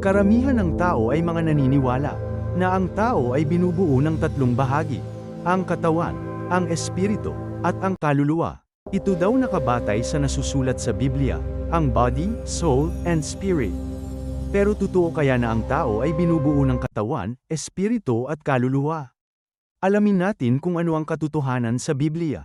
Karamihan ng tao ay mga naniniwala na ang tao ay binubuo ng tatlong bahagi: ang katawan, ang espiritu, at ang kaluluwa. Ito daw nakabatay sa nasusulat sa Biblia, ang body, soul, and spirit. Pero totoo kaya na ang tao ay binubuo ng katawan, espiritu at kaluluwa? Alamin natin kung ano ang katotohanan sa Biblia.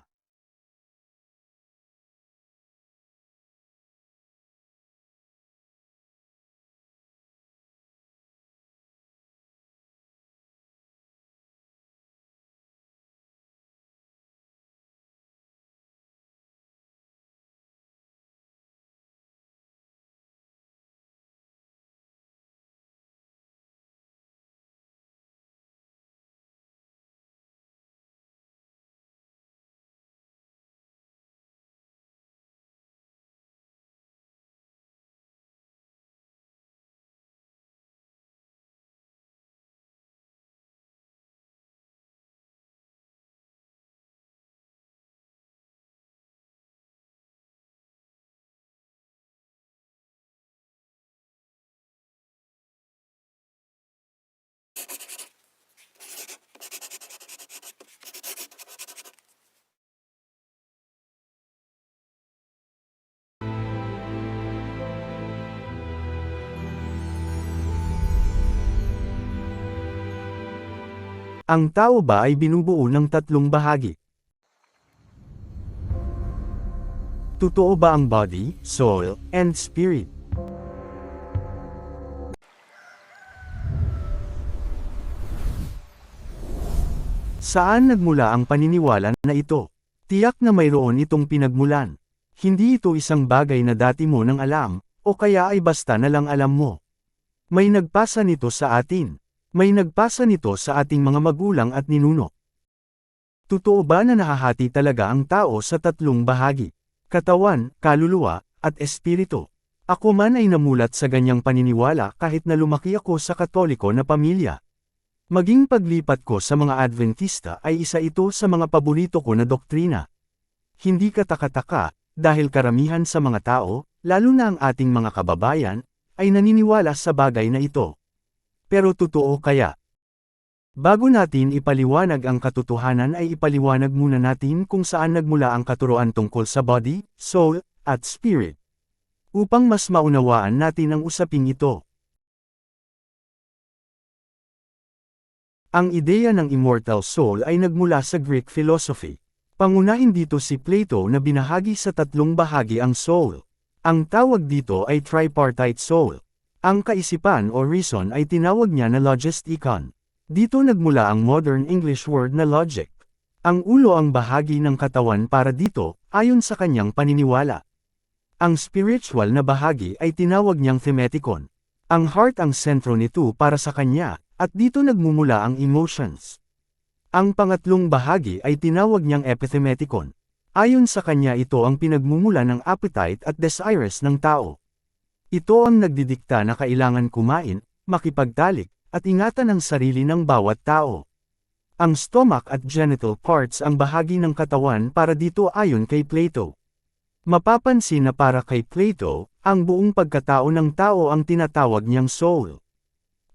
Ang tao ba ay binubuo ng tatlong bahagi? Totoo ba ang body, soul, and spirit? Saan nagmula ang paniniwala na ito? Tiyak na mayroon itong pinagmulan. Hindi ito isang bagay na dati mo nang alam, o kaya ay basta na lang alam mo. May nagpasa nito sa atin. May nagpasa nito sa ating mga magulang at ninuno. Totoo ba na nahahati talaga ang tao sa tatlong bahagi? Katawan, kaluluwa, at espiritu. Ako man ay namulat sa ganyang paniniwala kahit na lumaki ako sa Katoliko na pamilya. Maging paglipat ko sa mga Adventista ay isa ito sa mga paborito ko na doktrina. Hindi katakataka, dahil karamihan sa mga tao, lalo na ang ating mga kababayan, ay naniniwala sa bagay na ito. Pero totoo kaya? Bago natin ipaliwanag ang katotohanan ay ipaliwanag muna natin kung saan nagmula ang katuruan tungkol sa body, soul, at spirit. Upang mas maunawaan natin ang usaping ito. Ang ideya ng immortal soul ay nagmula sa Greek philosophy. Pangunahin dito si Plato na binahagi sa tatlong bahagi ang soul. Ang tawag dito ay tripartite soul. Ang kaisipan o reason ay tinawag niya na logistikon. Dito nagmula ang modern English word na logic. Ang ulo ang bahagi ng katawan para dito, ayon sa kanyang paniniwala. Ang spiritual na bahagi ay tinawag niyang thematicon. Ang heart ang sentro nito para sa kanya, at dito nagmumula ang emotions. Ang pangatlong bahagi ay tinawag niyang epithematicon. Ayon sa kanya ito ang pinagmumula ng appetite at desires ng tao. Ito ang nagdidikta na kailangan kumain, makipagtalik, at ingatan ang sarili ng bawat tao. Ang stomach at genital parts ang bahagi ng katawan para dito ayon kay Plato. Mapapansin na para kay Plato, ang buong pagkatao ng tao ang tinatawag niyang soul.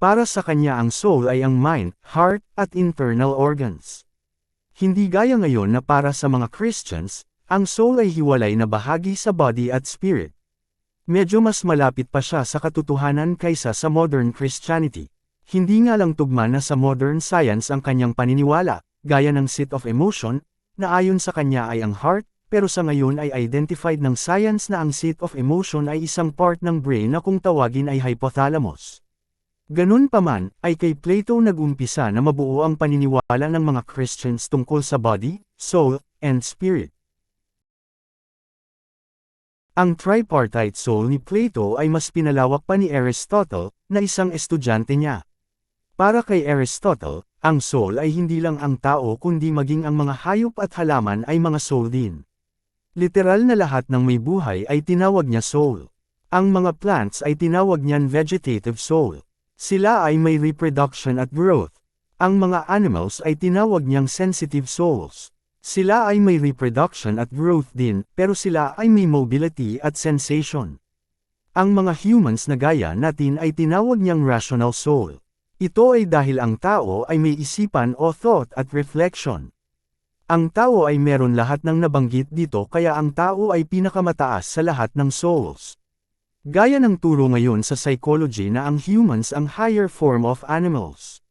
Para sa kanya ang soul ay ang mind, heart, at internal organs. Hindi gaya ngayon na para sa mga Christians, ang soul ay hiwalay na bahagi sa body at spirit. Medyo mas malapit pa siya sa katotohanan kaysa sa modern Christianity. Hindi nga lang tugma na sa modern science ang kanyang paniniwala, gaya ng seat of emotion, na ayon sa kanya ay ang heart, pero sa ngayon ay identified ng science na ang seat of emotion ay isang part ng brain na kung tawagin ay hypothalamus. Ganun pa man, ay kay Plato nag-umpisa na mabuo ang paniniwala ng mga Christians tungkol sa body, soul, and spirit. Ang tripartite soul ni Plato ay mas pinalawak pa ni Aristotle, na isang estudyante niya. Para kay Aristotle, ang soul ay hindi lang ang tao kundi maging ang mga hayop at halaman ay mga soul din. Literal na lahat ng may buhay ay tinawag niya soul. Ang mga plants ay tinawag niyan vegetative soul. Sila ay may reproduction at growth. Ang mga animals ay tinawag niyang sensitive souls. Sila ay may reproduction at growth din, pero sila ay may mobility at sensation. Ang mga humans na gaya natin ay tinawag niyang rational soul. Ito ay dahil ang tao ay may isipan o thought at reflection. Ang tao ay meron lahat ng nabanggit dito kaya ang tao ay pinakamataas sa lahat ng souls. Gaya ng turo ngayon sa psychology na ang humans ang higher form of animals.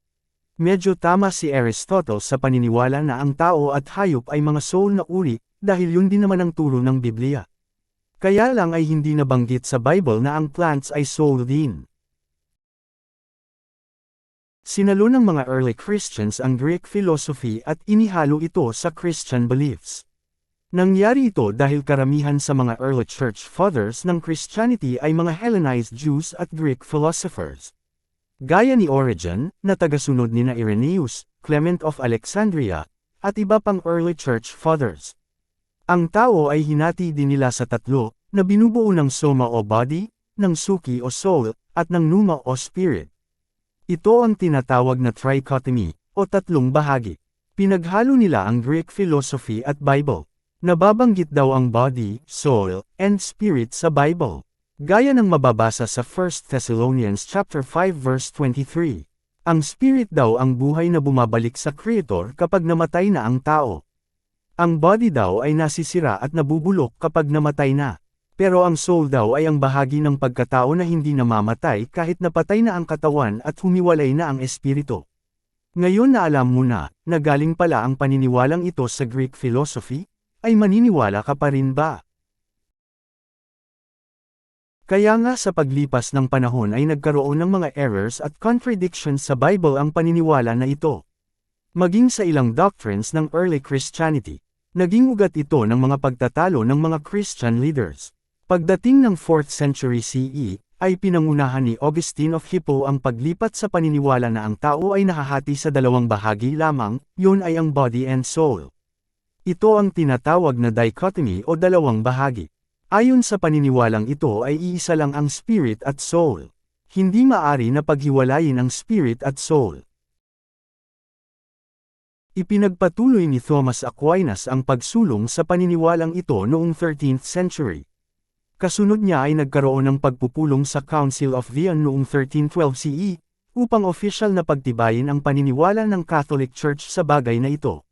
Medyo tama si Aristotle sa paniniwala na ang tao at hayop ay mga soul na uri, dahil yun din naman ang turo ng Biblia. Kaya lang ay hindi nabanggit sa Bible na ang plants ay soul din. Sinalo ng mga early Christians ang Greek philosophy at inihalo ito sa Christian beliefs. Nangyari ito dahil karamihan sa mga early church fathers ng Christianity ay mga Hellenized Jews at Greek philosophers. Gaya ni Origen, na tagasunod ni Irenaeus, Clement of Alexandria, at iba pang early church fathers. Ang tao ay hinati din nila sa tatlo, na binubuo ng soma o body, ng suki o soul, at ng pneuma o spirit. Ito ang tinatawag na trichotomy, o tatlong bahagi. Pinaghalo nila ang Greek philosophy at Bible. Nababanggit daw ang body, soul, and spirit sa Bible. Gaya ng mababasa sa 1 Thessalonians chapter 5 verse 23. Ang spirit daw ang buhay na bumabalik sa Creator kapag namatay na ang tao. Ang body daw ay nasisira at nabubulok kapag namatay na. Pero ang soul daw ay ang bahagi ng pagkatao na hindi namamatay kahit napatay na ang katawan at humiwalay na ang espiritu. Ngayon na alam mo na galing pala ang paniniwalang ito sa Greek philosophy, ay maniniwala ka pa rin ba? Kaya nga sa paglipas ng panahon ay nagkaroon ng mga errors at contradictions sa Bible ang paniniwala na ito. Maging sa ilang doctrines ng early Christianity, naging ugat ito ng mga pagtatalo ng mga Christian leaders. Pagdating ng 4th century CE, ay pinangunahan ni Augustine of Hippo ang paglipat sa paniniwala na ang tao ay nahahati sa dalawang bahagi lamang, yun ay ang body and soul. Ito ang tinatawag na dichotomy o dalawang bahagi. Ayon sa paniniwalang ito ay iisa lang ang spirit at soul. Hindi maari na paghiwalayin ang spirit at soul. Ipinagpatuloy ni Thomas Aquinas ang pagsulong sa paniniwalang ito noong 13th century. Kasunod niya ay nagkaroon ng pagpupulong sa Council of Vienne noong 1312 CE, upang opisyal na pagtibayin ang paniniwala ng Catholic Church sa bagay na ito.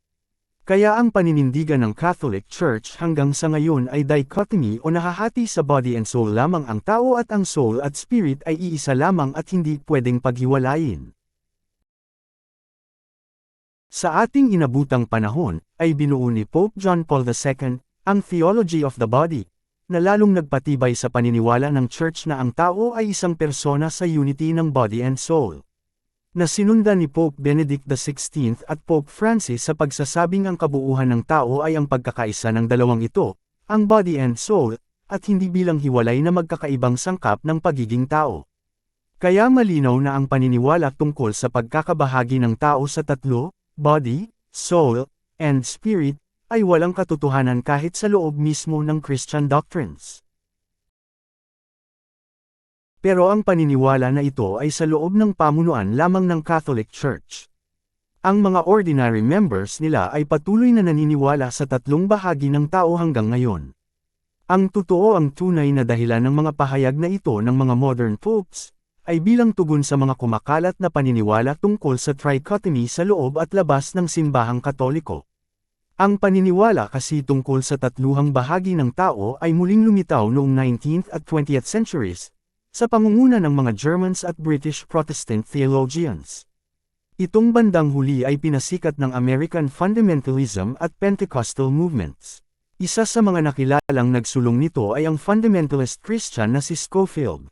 Kaya ang paninindigan ng Catholic Church hanggang sa ngayon ay dichotomy o nahahati sa body and soul lamang ang tao at ang soul at spirit ay iisa lamang at hindi pwedeng paghiwalayin. Sa ating inabutang panahon, ay binuo ni Pope John Paul II, ang Theology of the Body, na lalong nagpatibay sa paniniwala ng Church na ang tao ay isang persona sa unity ng body and soul. Na sinundan ni Pope Benedict XVI at Pope Francis sa pagsasabing ang kabuuhan ng tao ay ang pagkakaisa ng dalawang ito, ang body and soul, at hindi bilang hiwalay na magkakaibang sangkap ng pagiging tao. Kaya malinaw na ang paniniwala tungkol sa pagkakabahagi ng tao sa tatlo, body, soul, and spirit, ay walang katotohanan kahit sa loob mismo ng Christian doctrines. Pero ang paniniwala na ito ay sa loob ng pamunuan lamang ng Catholic Church. Ang mga ordinary members nila ay patuloy na naniniwala sa tatlong bahagi ng tao hanggang ngayon. Ang totoo ang tunay na dahilan ng mga pahayag na ito ng mga modern popes, ay bilang tugon sa mga kumakalat na paniniwala tungkol sa trichotomy sa loob at labas ng simbahang Katoliko. Ang paniniwala kasi tungkol sa tatluhang bahagi ng tao ay muling lumitaw noong 19th at 20th centuries, sa pangunguna ng mga Germans at British Protestant theologians. Itong bandang huli ay pinasikat ng American fundamentalism at Pentecostal movements. Isa sa mga nakilalang nagsulong nito ay ang fundamentalist Christian na si Scofield.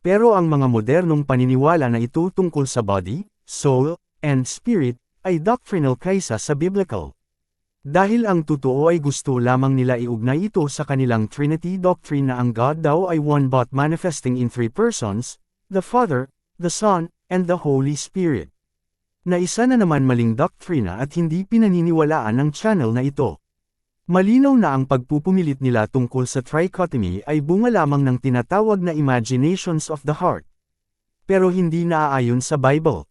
Pero ang mga modernong paniniwala na ito tungkol sa body, soul, and spirit, ay doctrinal kaysa sa biblical. Dahil ang totoo ay gusto lamang nila iugnay ito sa kanilang Trinity doctrine na ang God daw ay one but manifesting in three persons, the Father, the Son, and the Holy Spirit. Na isa na naman maling doktrina at hindi pinaniniwalaan ng channel na ito. Malinaw na ang pagpupumilit nila tungkol sa trichotomy ay bunga lamang ng tinatawag na imaginations of the heart. Pero hindi naaayon sa Bible.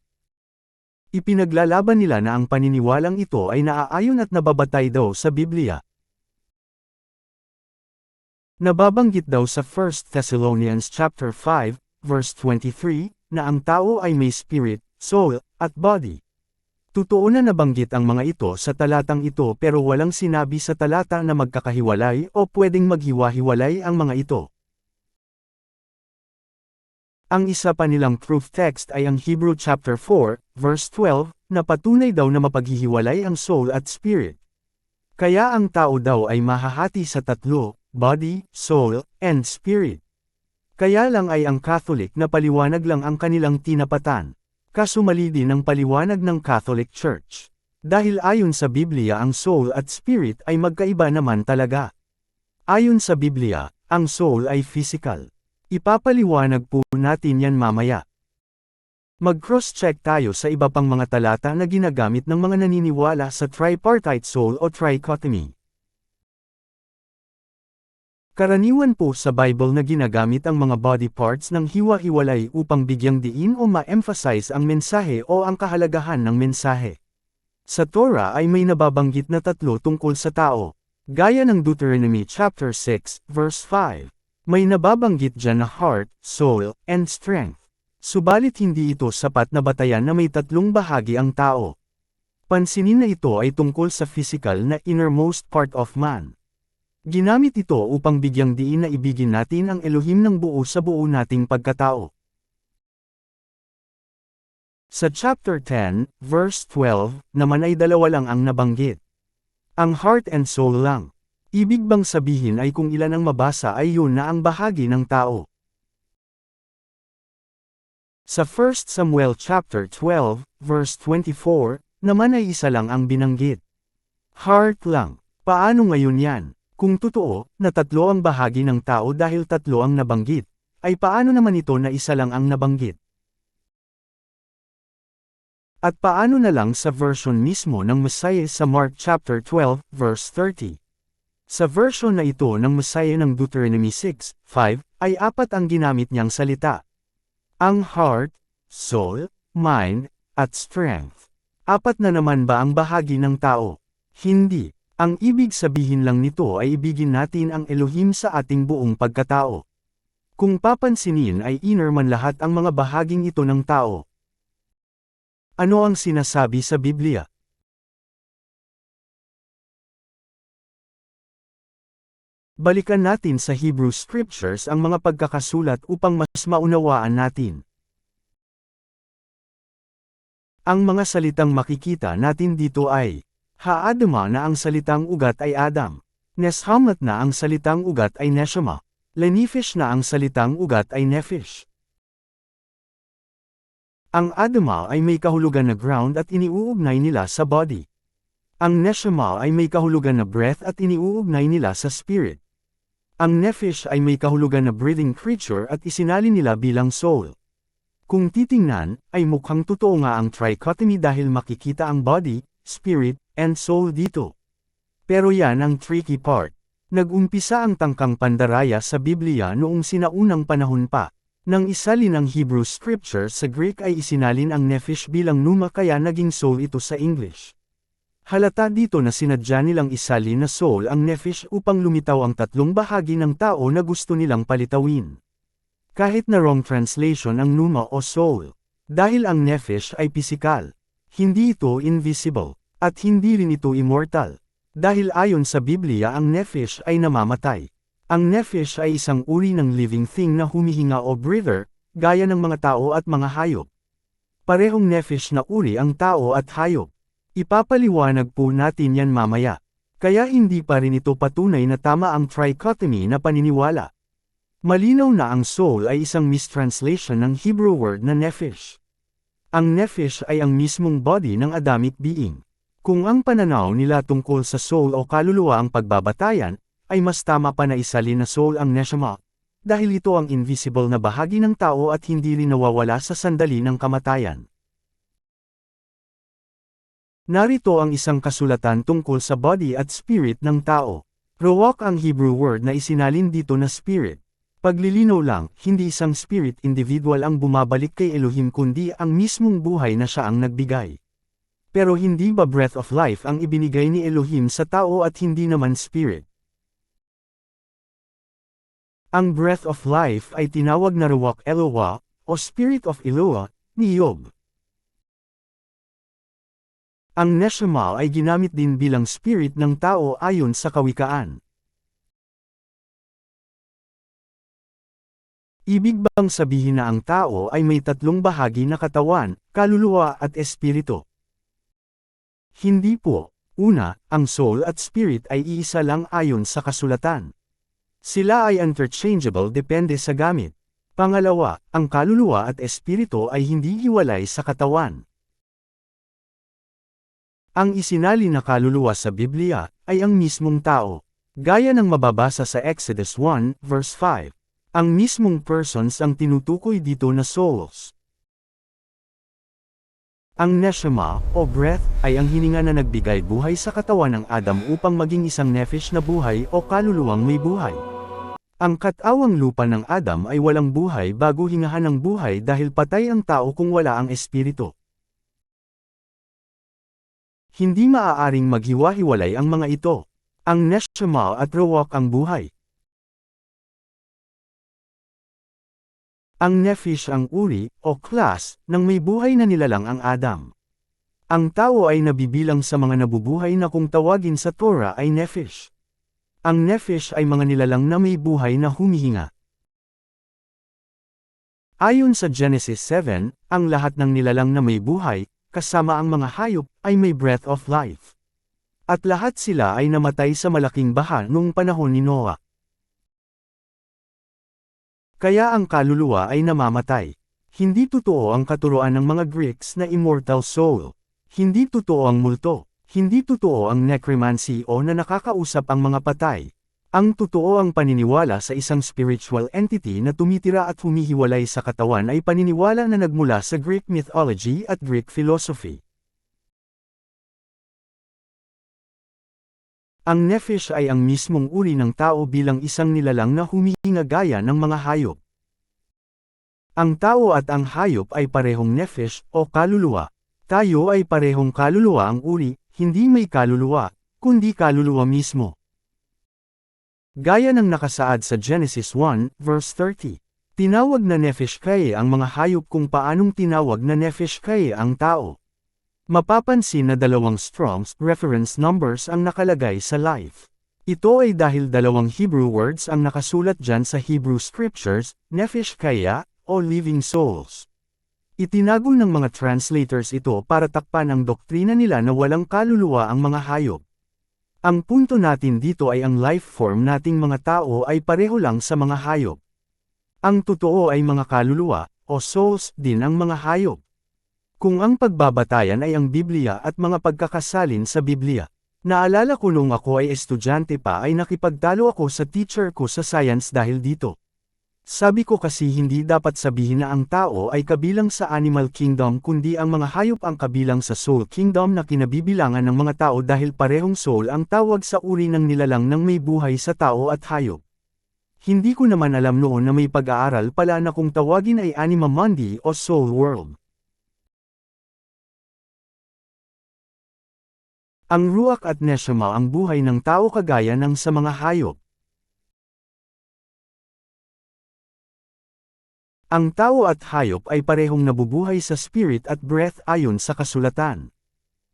Ipinaglalaban nila na ang paniniwalang ito ay naaayon at nababatay daw sa Biblia. Nababanggit daw sa 1 Thessalonians chapter 5, verse 23, na ang tao ay may spirit, soul, at body. Totoo na nabanggit ang mga ito sa talatang ito pero walang sinabi sa talata na magkakahiwalay o pwedeng maghiwa-hiwalay ang mga ito. Ang isa pa nilang proof text ay ang Hebrew chapter 4, verse 12, na patunay daw na mapaghihiwalay ang soul at spirit. Kaya ang tao daw ay mahahati sa tatlo, body, soul, and spirit. Kaya lang ay ang Catholic na paliwanag lang ang kanilang tinapatan. Kaso mali din ang paliwanag ng Catholic Church. Dahil ayon sa Biblia ang soul at spirit ay magkaiba naman talaga. Ayon sa Biblia, ang soul ay physical. Ipapaliwanag po natin yan mamaya. Mag-cross-check tayo sa iba pang mga talata na ginagamit ng mga naniniwala sa tripartite soul o trichotomy. Karaniwan po sa Bible na ginagamit ang mga body parts ng hiwa-hiwalay upang bigyang diin o ma-emphasize ang mensahe o ang kahalagahan ng mensahe. Sa Torah ay may nababanggit na tatlo tungkol sa tao. Gaya ng Deuteronomy chapter 6, verse 5. May nababanggit dyan na heart, soul, and strength. Subalit hindi ito sapat na batayan na may tatlong bahagi ang tao. Pansinin na ito ay tungkol sa physical na innermost part of man. Ginamit ito upang bigyang diin na ibigin natin ang Elohim ng buo sa buo nating pagkatao. Sa chapter 10, verse 12, naman ay dalawa lang ang nabanggit. Ang heart and soul lang. Ibig bang sabihin ay kung ilan ang mabasa ay yun na ang bahagi ng tao. Sa 1 Samuel chapter 12, verse 24, naman ay isa lang ang binanggit. Heart lang. Paano ngayon yan? Kung totoo, na tatlo ang bahagi ng tao dahil tatlo ang nabanggit, ay paano naman ito na isa lang ang nabanggit? At paano na lang sa version mismo ng Messiah sa Mark chapter 12, verse 30? Sa version na ito ng Messiah ng Deuteronomy 6:5, ay apat ang ginamit niyang salita. Ang heart, soul, mind, at strength. Apat na naman ba ang bahagi ng tao? Hindi. Ang ibig sabihin lang nito ay ibigin natin ang Elohim sa ating buong pagkatao. Kung papansinin ay inner man lahat ang mga bahaging ito ng tao. Ano ang sinasabi sa Biblia? Balikan natin sa Hebrew Scriptures ang mga pagkakasulat upang mas maunawaan natin. Ang mga salitang makikita natin dito ay Ha-Adama na ang salitang ugat ay Adam. Neshamat na ang salitang ugat ay Neshama. Lenifish na ang salitang ugat ay Nephish. Ang Adama ay may kahulugan na ground at iniuugnay nila sa body. Ang Neshama ay may kahulugan na breath at iniuugnay nila sa spirit. Ang Nephish ay may kahulugan na breathing creature at isinalin nila bilang soul. Kung titingnan, ay mukhang totoo nga ang trichotomy dahil makikita ang body, spirit, and soul dito. Pero yan ang tricky part. Nag-umpisa ang tangkang pandaraya sa Biblia noong sinaunang panahon pa. Nang isalin ang Hebrew Scripture sa Greek ay isinalin ang Nephish bilang pneuma kaya naging soul ito sa English. Halata dito na sinadya nilang isalin na soul ang Nephish upang lumitaw ang tatlong bahagi ng tao na gusto nilang palitawin. Kahit na wrong translation ang pneuma o soul. Dahil ang Nephish ay pisikal. Hindi ito invisible. At hindi rin ito immortal. Dahil ayon sa Biblia ang Nephish ay namamatay. Ang Nephish ay isang uri ng living thing na humihinga o breather, gaya ng mga tao at mga hayop. Parehong Nephish na uri ang tao at hayop. Ipapaliwanag po natin yan mamaya. Kaya hindi pa rin ito patunay na tama ang trichotomy na paniniwala. Malinaw na ang soul ay isang mistranslation ng Hebrew word na Nephish. Ang Nephish ay ang mismong body ng Adamic being. Kung ang pananaw nila tungkol sa soul o kaluluwa ang pagbabatayan, ay mas tama pa na isalin na soul ang Neshama, dahil ito ang invisible na bahagi ng tao at hindi rin nawawala sa sandali ng kamatayan. Narito ang isang kasulatan tungkol sa body at spirit ng tao. Ruach ang Hebrew word na isinalin dito na spirit. Paglilinaw lang, hindi isang spirit individual ang bumabalik kay Elohim kundi ang mismong buhay na siya ang nagbigay. Pero hindi ba breath of life ang ibinigay ni Elohim sa tao at hindi naman spirit? Ang breath of life ay tinawag na Ruach Eloah, o Spirit of Eloah, ni Job. Ang Neshama ay ginamit din bilang spirit ng tao ayon sa Kawikaan. Ibig bang sabihin na ang tao ay may tatlong bahagi na katawan, kaluluwa at espiritu? Hindi po. Una, ang soul at spirit ay iisa lang ayon sa kasulatan. Sila ay interchangeable depende sa gamit. Pangalawa, ang kaluluwa at espiritu ay hindi hiwalay sa katawan. Ang isinali na kaluluwa sa Biblia ay ang mismong tao. Gaya ng mababasa sa Exodus 1, verse 5. Ang mismong persons ang tinutukoy dito na souls. Ang neshama, o breath, ay ang hininga na nagbigay buhay sa katawan ng Adam upang maging isang nephesh na buhay o kaluluwang may buhay. Ang katawang lupa ng Adam ay walang buhay bago hingahan ng buhay dahil patay ang tao kung wala ang espiritu. Hindi maaaring maghiwa-hiwalay ang mga ito. Ang neshama at ruach ang buhay. Ang nephesh ang uri, o class, ng may buhay na nilalang ang Adam. Ang tao ay nabibilang sa mga nabubuhay na kung tawagin sa Torah ay nephesh. Ang nephesh ay mga nilalang na may buhay na humihinga. Ayon sa Genesis 7, ang lahat ng nilalang na may buhay, kasama ang mga hayop, ay may breath of life. At lahat sila ay namatay sa malaking baha noong panahon ni Noah. Kaya ang kaluluwa ay namamatay. Hindi totoo ang katuruan ng mga Greeks na immortal soul. Hindi totoo ang multo. Hindi totoo ang necromancy o na nakakausap ang mga patay. Ang totoo ang paniniwala sa isang spiritual entity na tumitira at humihiwalay sa katawan ay paniniwala na nagmula sa Greek mythology at Greek philosophy. Ang nephesh ay ang mismong uri ng tao bilang isang nilalang na humihinga gaya ng mga hayop. Ang tao at ang hayop ay parehong nephesh o kaluluwa. Tayo ay parehong kaluluwa ang uri, hindi may kaluluwa, kundi kaluluwa mismo. Gaya ng nakasaad sa Genesis 1, verse 30. Tinawag na nephesh kaye ang mga hayop kung paanong tinawag na nephesh kaye ang tao. Mapapansin na dalawang Strong's reference numbers ang nakalagay sa life. Ito ay dahil dalawang Hebrew words ang nakasulat dyan sa Hebrew scriptures, nephesh kaya, o living souls. Itinago ng mga translators ito para takpan ang doktrina nila na walang kaluluwa ang mga hayop. Ang punto natin dito ay ang life form nating mga tao ay pareho lang sa mga hayop. Ang totoo ay mga kaluluwa, o souls, din ang mga hayop. Kung ang pagbabatayan ay ang Biblia at mga pagkakasalin sa Biblia. Naalala ko nung ako ay estudyante pa ay nakipagtalo ako sa teacher ko sa science dahil dito. Sabi ko kasi hindi dapat sabihin na ang tao ay kabilang sa animal kingdom kundi ang mga hayop ang kabilang sa soul kingdom na kinabibilangan ng mga tao dahil parehong soul ang tawag sa uri ng nilalang ng may buhay sa tao at hayop. Hindi ko naman alam noon na may pag-aaral pala na kung tawagin ay Anima Mundi o Soul World. Ang ruach at neshama ang buhay ng tao kagaya ng sa mga hayop. Ang tao at hayop ay parehong nabubuhay sa spirit at breath ayon sa kasulatan.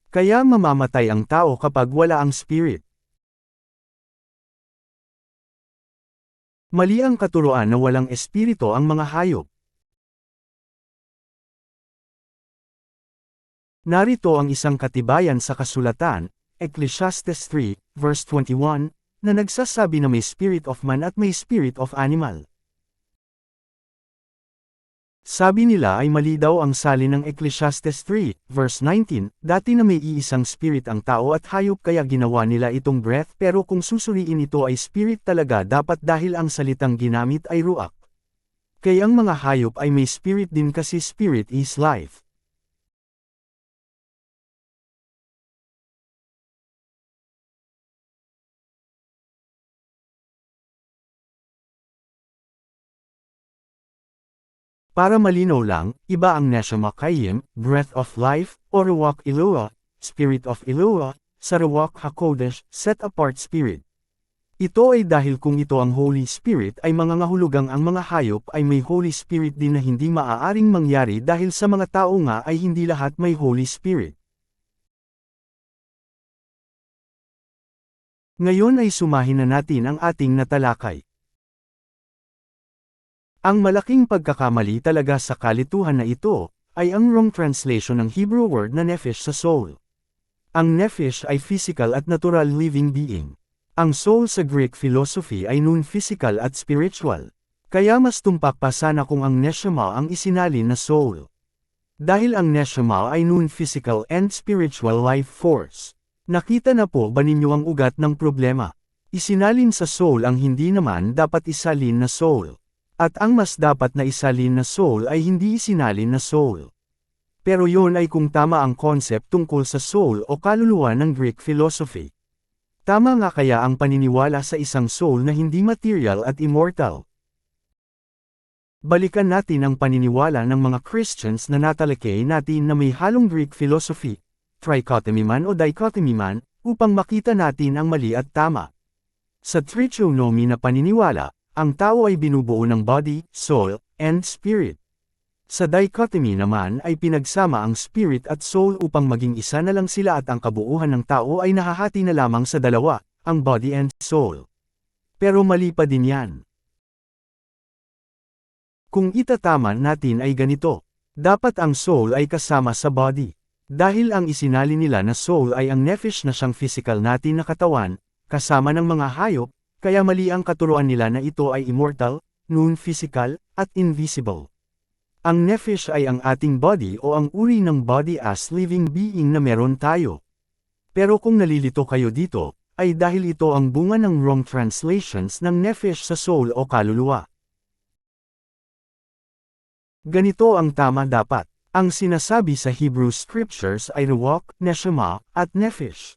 Kaya mamamatay ang tao kapag wala ang spirit. Mali ang katuruan na walang espiritu ang mga hayop. Narito ang isang katibayan sa kasulatan, Ecclesiastes 3, verse 21, na nagsasabi na may spirit of man at may spirit of animal. Sabi nila ay mali daw ang salin ng Ecclesiastes 3, verse 19, dati na may iisang spirit ang tao at hayop kaya ginawa nila itong breath pero kung susuriin ito ay spirit talaga dapat dahil ang salitang ginamit ay ruach. Kaya ang mga hayop ay may spirit din kasi spirit is life. Para malinaw lang, iba ang neshama kayim, breath of life, o ruach Eloah, spirit of Eloah, sa ruach hakodesh, set apart spirit. Ito ay dahil kung ito ang Holy Spirit ay mangangahulugang ang mga hayop ay may Holy Spirit din na hindi maaaring mangyari dahil sa mga tao nga ay hindi lahat may Holy Spirit. Ngayon ay sumahin na natin ang ating natalakay. Ang malaking pagkakamali talaga sa kalituhan na ito, ay ang wrong translation ng Hebrew word na nephesh sa soul. Ang nephesh ay physical at natural living being. Ang soul sa Greek philosophy ay non-physical at spiritual. Kaya mas tumpak pa sana kung ang neshama ang isinalin na soul. Dahil ang neshama ay non-physical and spiritual life force. Nakita na po ba ninyo ang ugat ng problema? Isinalin sa soul ang hindi naman dapat isalin na soul. At ang mas dapat na isalin na soul ay hindi isinalin na soul. Pero yon ay kung tama ang concept tungkol sa soul o kaluluwa ng Greek philosophy. Tama nga kaya ang paniniwala sa isang soul na hindi material at immortal. Balikan natin ang paniniwala ng mga Christians na natalakay natin na may halong Greek philosophy, trichotomy man o dichotomy man, upang makita natin ang mali at tama. Sa trichotomy na paniniwala, ang tao ay binubuo ng body, soul, and spirit. Sa dichotomy naman ay pinagsama ang spirit at soul upang maging isa na lang sila at ang kabuuan ng tao ay nahahati na lamang sa dalawa, ang body and soul. Pero mali pa din yan. Kung itataman natin ay ganito, dapat ang soul ay kasama sa body. Dahil ang isinali nila na soul ay ang nephesh na siyang physical natin na katawan, kasama ng mga hayop, kaya mali ang katuruan nila na ito ay immortal, non-physical, at invisible. Ang nephesh ay ang ating body o ang uri ng body as living being na meron tayo. Pero kung nalilito kayo dito, ay dahil ito ang bunga ng wrong translations ng nephesh sa soul o kaluluwa. Ganito ang tama dapat. Ang sinasabi sa Hebrew Scriptures ay ruach, neshama, at nephesh.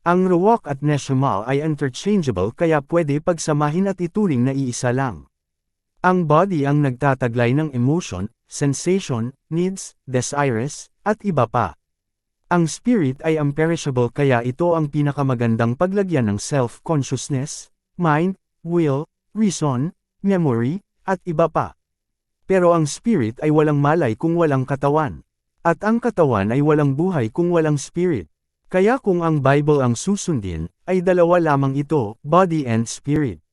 Ang ruach at neshama ay interchangeable kaya pwede pagsamahin at ituring na iisa lang. Ang body ang nagtataglay ng emotion, sensation, needs, desires, at iba pa. Ang spirit ay imperishable kaya ito ang pinakamagandang paglagyan ng self-consciousness, mind, will, reason, memory, at iba pa. Pero ang spirit ay walang malay kung walang katawan. At ang katawan ay walang buhay kung walang spirit. Kaya kung ang Bible ang susundin, ay dalawa lamang ito, body and spirit.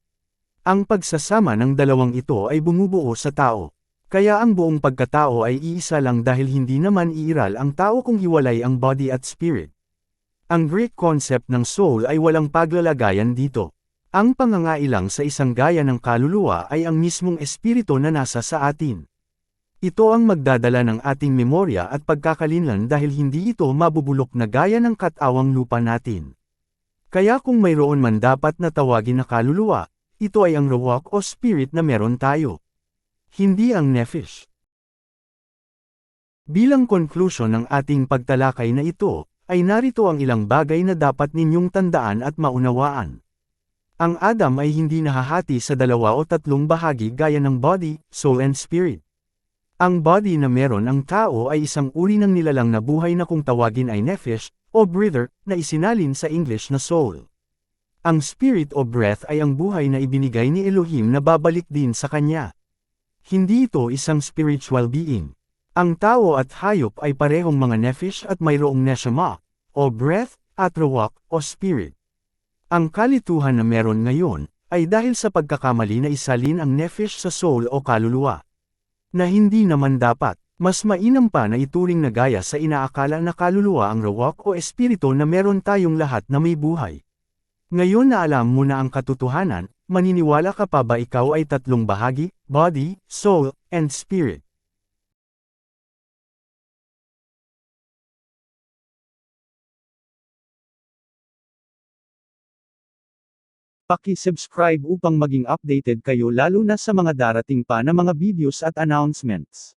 Ang pagsasama ng dalawang ito ay bumubuo sa tao. Kaya ang buong pagkatao ay iisa lang dahil hindi naman iiral ang tao kung hiwalay ang body at spirit. Ang Greek concept ng soul ay walang paglalagayan dito. Ang pangangailang sa isang gaya ng kaluluwa ay ang mismong espiritu na nasa sa atin. Ito ang magdadala ng ating memorya at pagkakalinlan dahil hindi ito mabubulok na gaya ng katawang lupa natin. Kaya kung mayroon man dapat na tawagin na kaluluwa, ito ay ang ruach o spirit na meron tayo. Hindi ang nephesh. Bilang conclusion ng ating pagtalakay na ito, ay narito ang ilang bagay na dapat ninyong tandaan at maunawaan. Ang Adam ay hindi nahahati sa dalawa o tatlong bahagi gaya ng body, soul and spirit. Ang body na meron ang tao ay isang uri ng nilalang na buhay na kung tawagin ay nephesh, o breather, na isinalin sa English na soul. Ang spirit o breath ay ang buhay na ibinigay ni Elohim na babalik din sa kanya. Hindi ito isang spiritual being. Ang tao at hayop ay parehong mga nephesh at mayroong neshama, o breath, at ruach, o spirit. Ang kalituhan na meron ngayon, ay dahil sa pagkakamali na isalin ang nephesh sa soul o kaluluwa. Na hindi naman dapat, mas mainam pa na ituring na gaya sa inaakala na kaluluwa ang ruach o espiritu na meron tayong lahat na may buhay. Ngayon na alam mo na ang katotohanan, maniniwala ka pa ba ikaw ay tatlong bahagi, body, soul, and spirit? Paki-subscribe upang maging updated kayo lalo na sa mga darating pa na mga videos at announcements.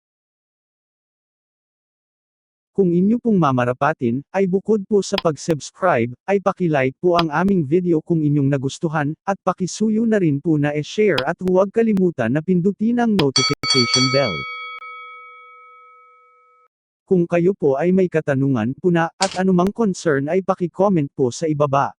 Kung inyo pong mamarapatin, ay bukod po sa pag-subscribe, ay paki-like po ang aming video kung inyong nagustuhan, at pakisuyo na rin po na e-share at huwag kalimutan na pindutin ang notification bell. Kung kayo po ay may katanungan po na, at anumang concern ay paki-comment po sa ibaba.